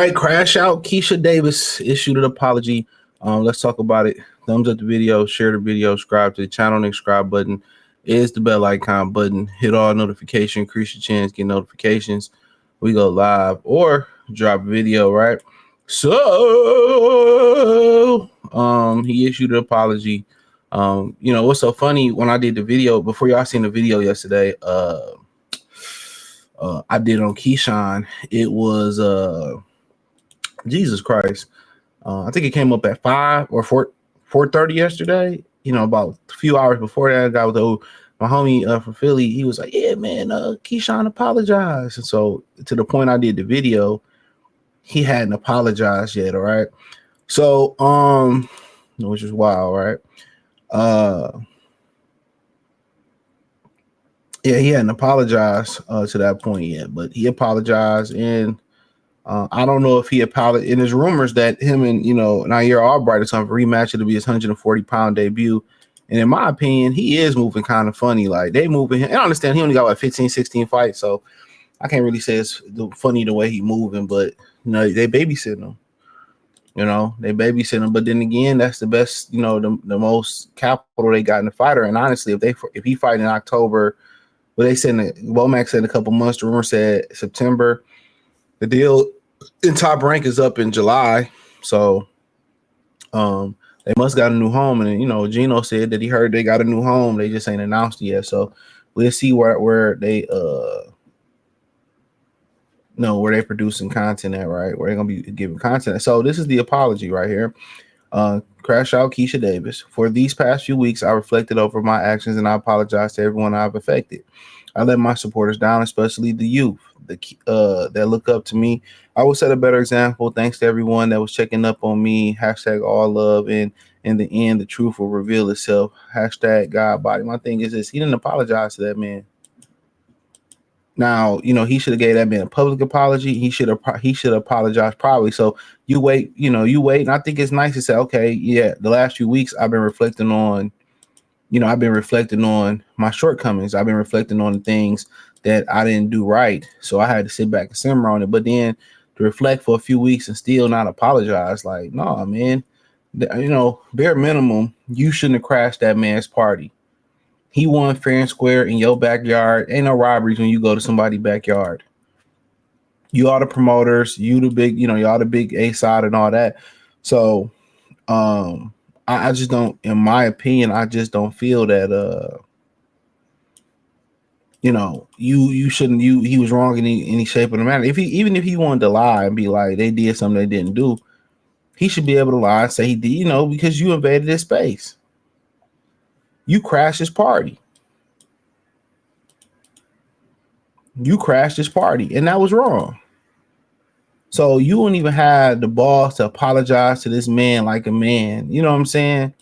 right, crash out. Keisha Davis issued an apology. Let's talk about it. Thumbs up the video, share the video, subscribe to the channel. The subscribe button is the bell icon button. Hit all notifications, increase your chance, get notifications. We go live or drop a video, right? So he issued an apology. What's so funny when I did the video before y'all seen the video yesterday, I did on Keyshawn. It was Jesus Christ. I think it came up at 5 or 4:30 yesterday. About a few hours before that, I was my homie from Philly. He was like, "Yeah, man, Keyshawn apologized." And so to the point I did the video, he hadn't apologized yet. All right. So which is wild, right? Yeah, he hadn't apologized to that point yet, but he apologized, and I don't know if he apologized. And there's rumors that him and Nahir Albright or something rematch to be his 140-pound debut. And in my opinion, he is moving kind of funny. Like they moving him. And I understand he only got 15, 16 fights, so I can't really say it's funny the way he moving. But they babysitting him. They babysitting him. But then again, that's the best. The most capital they got in the fighter. And honestly, if he fight in October. Well, they said Womack said a couple months. The rumor said September. The deal in Top Rank is up in July, so they must got a new home. And Gino said that he heard they got a new home. They just ain't announced it yet. So we'll see where they where they producing content at, right? Where they're gonna be giving content. So this is the apology right here. Crash out Keisha Davis. For these past few weeks, I reflected over my actions and I apologize to everyone I've affected. I let my supporters down, especially the youth that look up to me. I will set a better example. Thanks to everyone that was checking up on me. Hashtag all love. And in the end, the truth will reveal itself. Hashtag God body. My thing is this. He didn't apologize to that man. Now, he should have gave that man a public apology. He should apologize probably. So you wait, and I think it's nice to say, okay, yeah, the last few weeks I've been reflecting on, my shortcomings. I've been reflecting on the things that I didn't do right. So I had to sit back and simmer on it. But then to reflect for a few weeks and still not apologize, like, no, man, bare minimum, you shouldn't have crashed that man's party. He won fair and square in your backyard. Ain't no robberies when you go to somebody's backyard. You are the promoters. You the big, y'all the big A side and all that. So I just don't, in my opinion, I just don't feel that you shouldn't, he was wrong in any shape or the matter. Even if he wanted to lie and be like they did something they didn't do, he should be able to lie and say he did, because you invaded his space. You crashed his party. And that was wrong. So you wouldn't even have the balls to apologize to this man like a man. You know what I'm saying?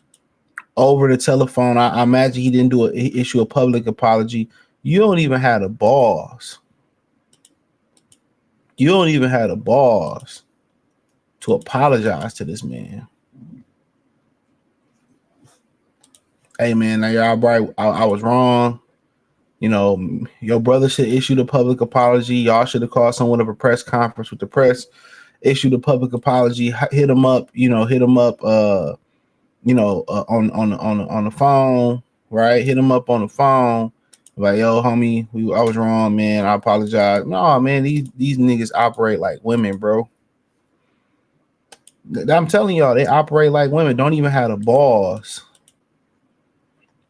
Over the telephone. I imagine he didn't issue a public apology. You don't even have the balls. You don't even have the balls to apologize to this man. Hey man, now y'all bright. I was wrong. Your brother should issue a public apology. Y'all should have called someone of a press conference with the press, issued a public apology, hit him up, on the phone, right? Hit him up on the phone, like, yo, homie, I was wrong, man. I apologize. No, man, these niggas operate like women, bro. I'm telling y'all, they operate like women. Don't even have the balls.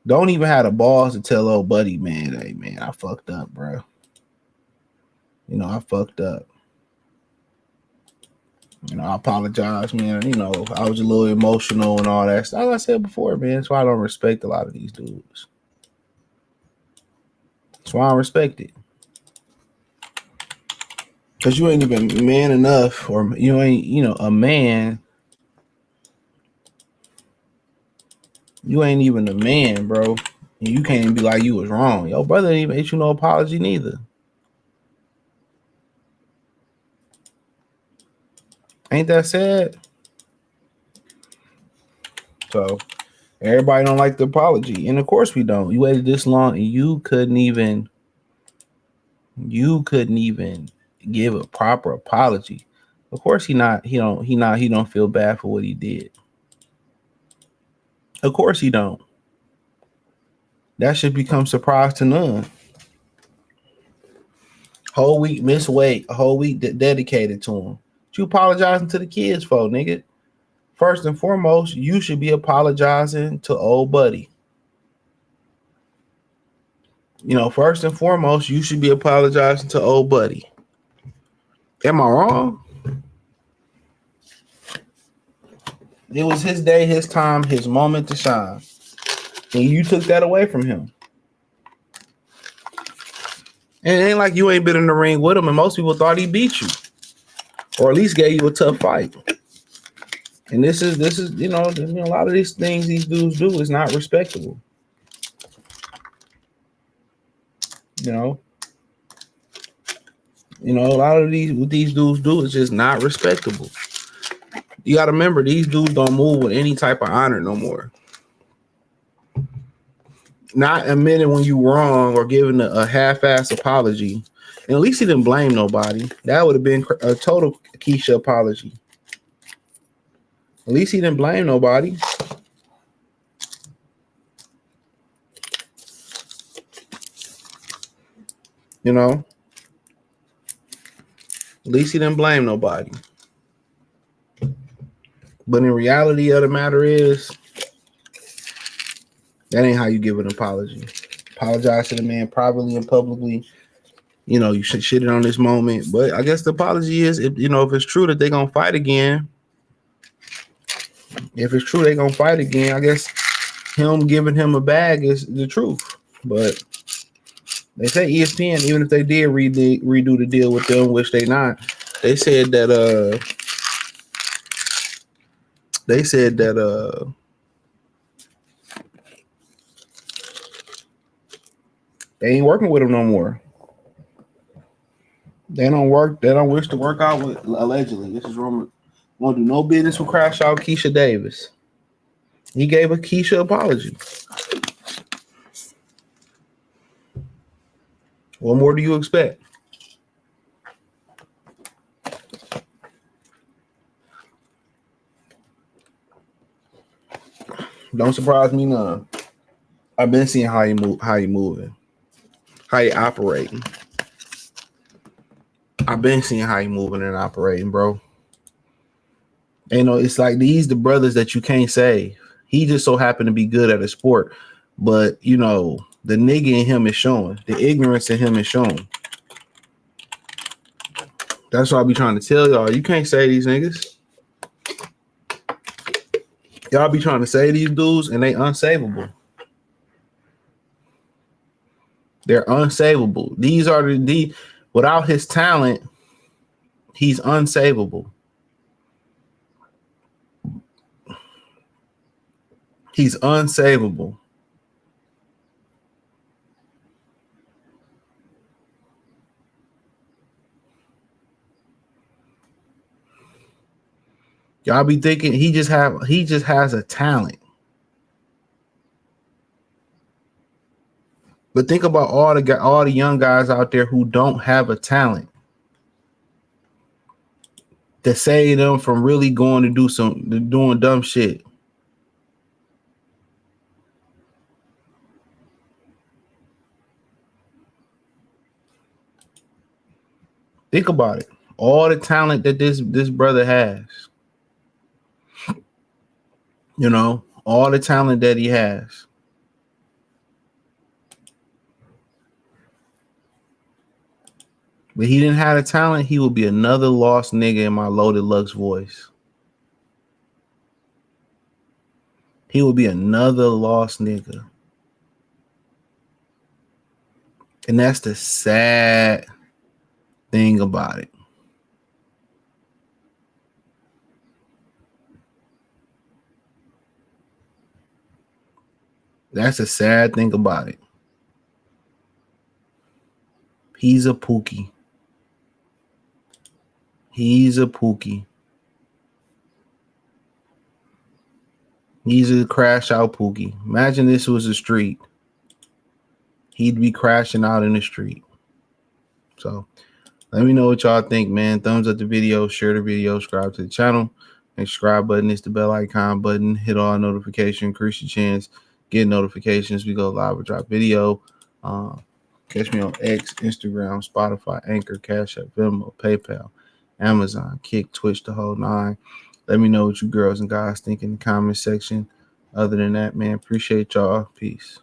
Don't even have the balls to tell old buddy, man, hey, man, I fucked up, bro. I fucked up. I apologize, man. I was a little emotional and all that stuff. Like I said before, man, that's why I don't respect a lot of these dudes. That's why I don't respect it. Because you ain't even man enough, or you ain't, a man. You ain't even a man, bro. And you can't even be like you was wrong. Your brother didn't even issue no apology neither. Ain't that sad? So everybody don't like the apology. And of course we don't. You waited this long and you couldn't even give a proper apology. Of course he not. He don't feel bad for what he did. Of course he don't. That should become surprise to none. Whole week miss weight, a whole week dedicated to him. What you apologizing to the kids for, nigga? First and foremost, you should be apologizing to old buddy. First and foremost, you should be apologizing to old buddy. Am I wrong? It was his day, his time, his moment to shine. And you took that away from him. And it ain't like you ain't been in the ring with him, and most people thought he beat you. Or at least gave you a tough fight. And this is a lot of these things these dudes do is not respectable. A lot of what these dudes do is just not respectable. You got to remember, these dudes don't move with any type of honor no more. Not admitting when you wrong or giving a half-ass apology. And at least he didn't blame nobody. That would have been a total Keshia apology. At least he didn't blame nobody. At least he didn't blame nobody. But in reality of the matter is, that ain't how you give an apology. Apologize to the man privately and publicly. You should shit it on this moment. But I guess the apology is, if it's true that they're going to fight again, I guess him giving him a bag is the truth. But they say ESPN, even if they did redo the deal with them, which they not, they said that they ain't working with him no more. They don't wish to work out with, allegedly. This is rumor. Won't do no business with Crash Out Keisha Davis. He gave a Keshia apology. What more do you expect? Don't surprise me none. I've been seeing how you moving, how you operating. I've been seeing how you moving and operating, bro. It's like these the brothers that you can't save. He just so happened to be good at a sport, but the nigga in him is showing. The ignorance in him is showing. That's what I be trying to tell y'all. You can't save these niggas. Y'all be trying to save these dudes, and they unsavable. They're unsavable. These are the without his talent, he's unsavable. He's unsavable. Y'all be thinking he just has a talent. But think about all the young guys out there who don't have a talent to save them from really going to doing dumb shit. Think about it. All the talent that this brother has. All the talent that he has. But he didn't have the talent, he would be another lost nigga in my Loaded Lux voice. He would be another lost nigga. And that's the sad thing about it. That's a sad thing about it. He's a Pookie. He's a Pookie. He's a crash out Pookie. Imagine this was a street. He'd be crashing out in the street. So Let me know what y'all think, man. Thumbs up the video, share the video, subscribe to the channel. And subscribe button is the bell icon button. Hit all notification, increase your chance, get notifications. We go live or drop video. Catch me on X, Instagram, Spotify, Anchor, Cash App, Venmo, PayPal, Amazon, Kick, Twitch, the whole nine. Let me know what you girls and guys think in the comment section. Other than that, man, appreciate y'all. Peace.